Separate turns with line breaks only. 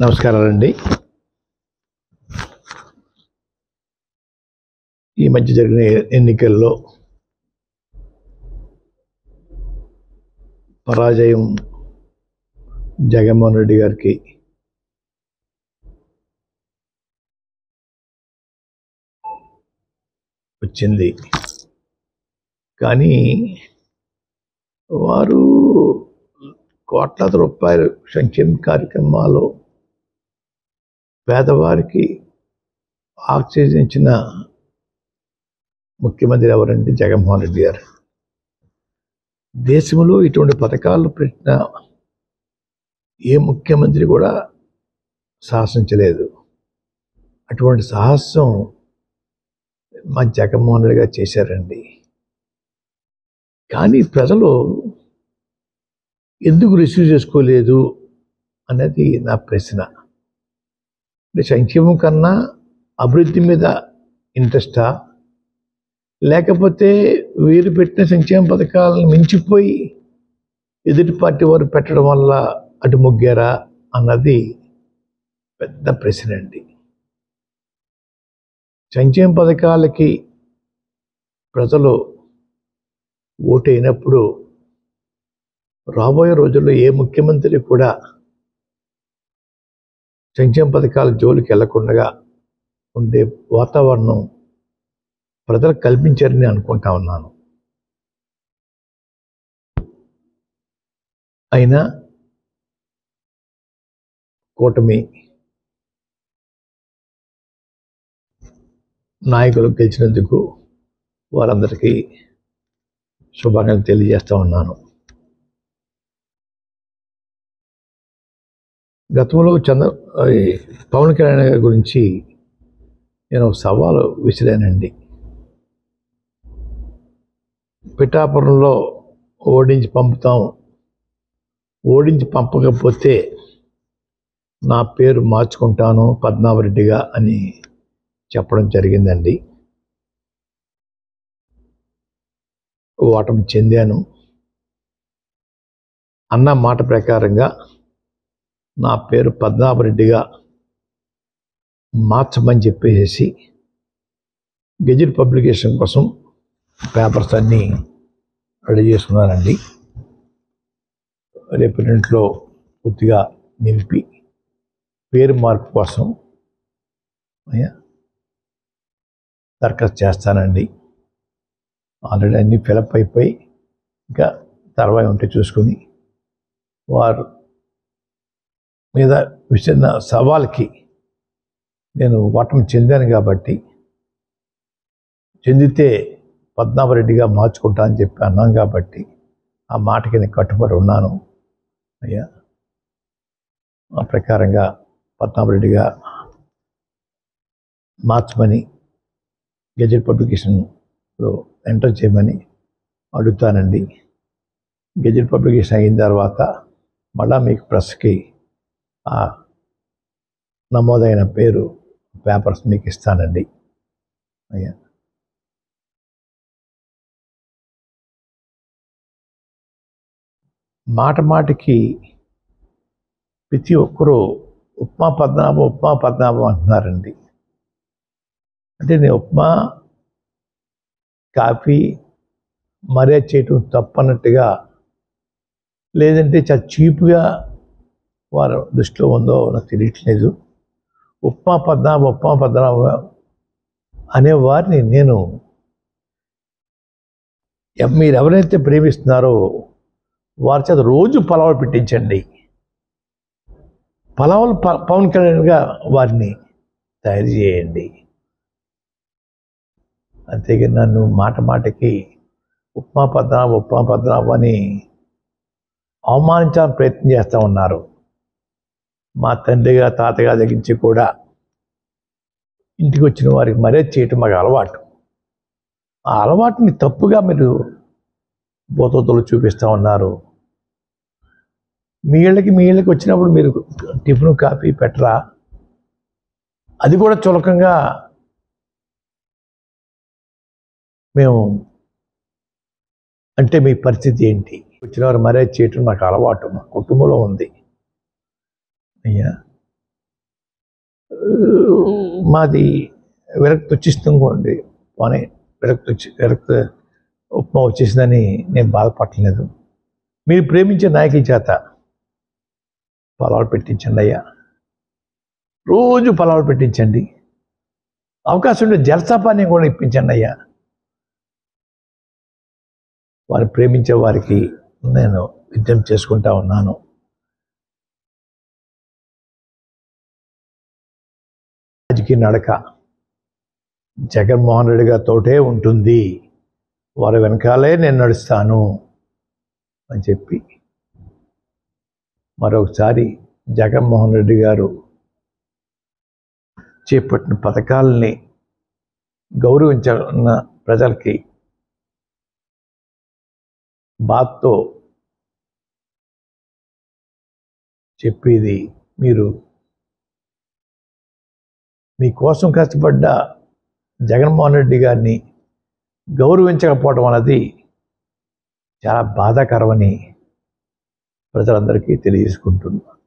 నమస్కారాలండి. ఈ మధ్య జరిగిన ఎన్నికల్లో పరాజయం జగన్మోహన్ రెడ్డి గారికి వచ్చింది. కానీ వారు కోట్లాది రూపాయలు సంక్షేమ కార్యక్రమాలు పేదవారికి ఆక్సిజన్ ముఖ్యమంత్రి ఎవరంటే జగన్మోహన్ రెడ్డి గారు. దేశంలో ఇటువంటి పథకాలు పెట్టిన ఏ ముఖ్యమంత్రి కూడా సాహసించలేదు. అటువంటి సాహసం మా జగన్మోహన్ రెడ్డి గారు చేశారండి. కానీ ప్రజలు ఎందుకు రిసీవ్ చేసుకోలేదు అనేది నా ప్రశ్న. సంక్షేమం కన్నా అభివృద్ధి మీద ఇంట్రెస్టా, లేకపోతే వీరు పెట్టిన సంక్షేమ పథకాలను మించిపోయి ఎదుటి పార్టీ వారు పెట్టడం వల్ల అటు మొగ్గారా అన్నది పెద్ద ప్రశ్న అండి. సంక్షేమ పథకాలకి ప్రజలు ఓటైనప్పుడు రాబోయే రోజుల్లో ఏ ముఖ్యమంత్రి కూడా సంక్షేమ పథకాల జోలికి వెళ్లకుండా ఉండే వాతావరణం ప్రజలకు కల్పించారని అనుకుంటా ఉన్నాను. అయినా కూటమి నాయకులు గెలిచినందుకు వారందరికీ శుభాకాంక్షలు తెలియజేస్తూ ఉన్నాను. గతంలో పవన్ కళ్యాణ్ గారి గురించి నేను సవాలు విసిరానండి. పిఠాపురంలో ఓడించి పంపుతాం, ఓడించి పంపకపోతే నా పేరు మార్చుకుంటాను పద్మనాభరెడ్డిగా అని చెప్పడం జరిగిందండి. ఓటమి చెందాను. అన్న మాట ప్రకారంగా నా పేరు పద్మనాభరెడ్డిగా మార్చమని చెప్పేసి గెజిట్ పబ్లికేషన్ కోసం పేపర్స్ అన్నీ రెడీ చేసుకున్నానండి. రేపు రెంట్లో పూర్తిగా నింపి పేరు మార్పు కోసం దరఖాస్తు చేస్తానండి. ఆల్రెడీ అన్నీ ఫిలప్ అయిపోయి ఇంకా తర్వాత ఉంటే చూసుకుని వారు మీద విసిరిన సవాల్కి నేను ఓటమి చెందాను కాబట్టి, చెందితే పద్మనాభరెడ్డిగా మార్చుకుంటా అని చెప్పి అన్నాను కాబట్టి ఆ మాటకి నేను కట్టుబడి ఉన్నాను. అయ్యా, ఆ ప్రకారంగా పద్మనాభరెడ్డిగా మార్చమని గెజెట్ పబ్లికేషన్లో ఎంటర్ చేయమని అడుగుతానండి. గెజెట్ పబ్లికేషన్ అయిన తర్వాత మళ్ళా మీకు ప్రెస్కి ఆ నమోదైన పేరు పేపర్స్ మీకు ఇస్తానండి. అయ్యా, మాటికి ప్రతి ఒక్కరూ ఉప్మా పద్మనాభం అంటున్నారండి. అంటే నేను ఉప్మా కాఫీ మర్యాద చేయటం తప్పన్నట్టుగా, లేదంటే చాలా చీప్గా వారి దృష్టిలో ఉందో నాకు తెలియట్లేదు. ఉప్మా పద్మనాభం అనే వారిని నేను మీరు ఎవరైతే ప్రేమిస్తున్నారో వారి చేత రోజు పలావులు పెట్టించండి. పలావులు పవన్ కళ్యాణ్గా వారిని తయారు చేయండి. అంతేగాని నన్ను మాటికి ఉప్మా పద్మనాభం అని అవమానించాలని ప్రయత్నం చేస్తూ ఉన్నారు. మా తండ్రిగా తాతగా దగ్గరించి కూడా ఇంటికి వచ్చిన వారికి మర్యాద చేయటం మాకు అలవాటు. ఆ అలవాటుని తప్పుగా మీరు బోతోతలు చూపిస్తూ ఉన్నారు. మీ ఇళ్ళకి వచ్చినప్పుడు మీరు టిఫిన్ కాఫీ పెట్టరా? అది కూడా చులకంగా మేము అంటే మీ పరిస్థితి ఏంటి? వచ్చిన వారు మర్యాద చేయటం నాకు అలవాటు, మా కుటుంబంలో ఉంది అయ్యా. మాది విరక్తి వచ్చిస్తుందండి, పోనీ విరక్తి ఉప్మా వచ్చేసిందని నేను బాధపడలేదు. మీరు ప్రేమించే నాయకుల చేత పొలాలు పెట్టించండి అయ్యా, రోజు పొలాలు పెట్టించండి. అవకాశం ఉంటే జలసాపాన్ని కూడా ఇప్పించండి అయ్యా. వారు ప్రేమించే వారికి నేను విజ్ఞప్తి చేసుకుంటా ఉన్నాను. రాజకీయ నడక జగన్మోహన్ రెడ్డి గారితోటే ఉంటుంది, వారి వెనకాలే నేను నడుస్తాను అని చెప్పి మరొకసారి జగన్మోహన్ రెడ్డి గారు చేపట్టిన పథకాలని గౌరవించిన ప్రజలకి బాధతో చెప్పేది, మీరు మీకోసం కష్టపడ్డ జగన్మోహన్ రెడ్డి గారిని గౌరవించకపోవడం అనేది చాలా బాధాకరమని ప్రజలందరికీ తెలియజేసుకుంటున్నాను.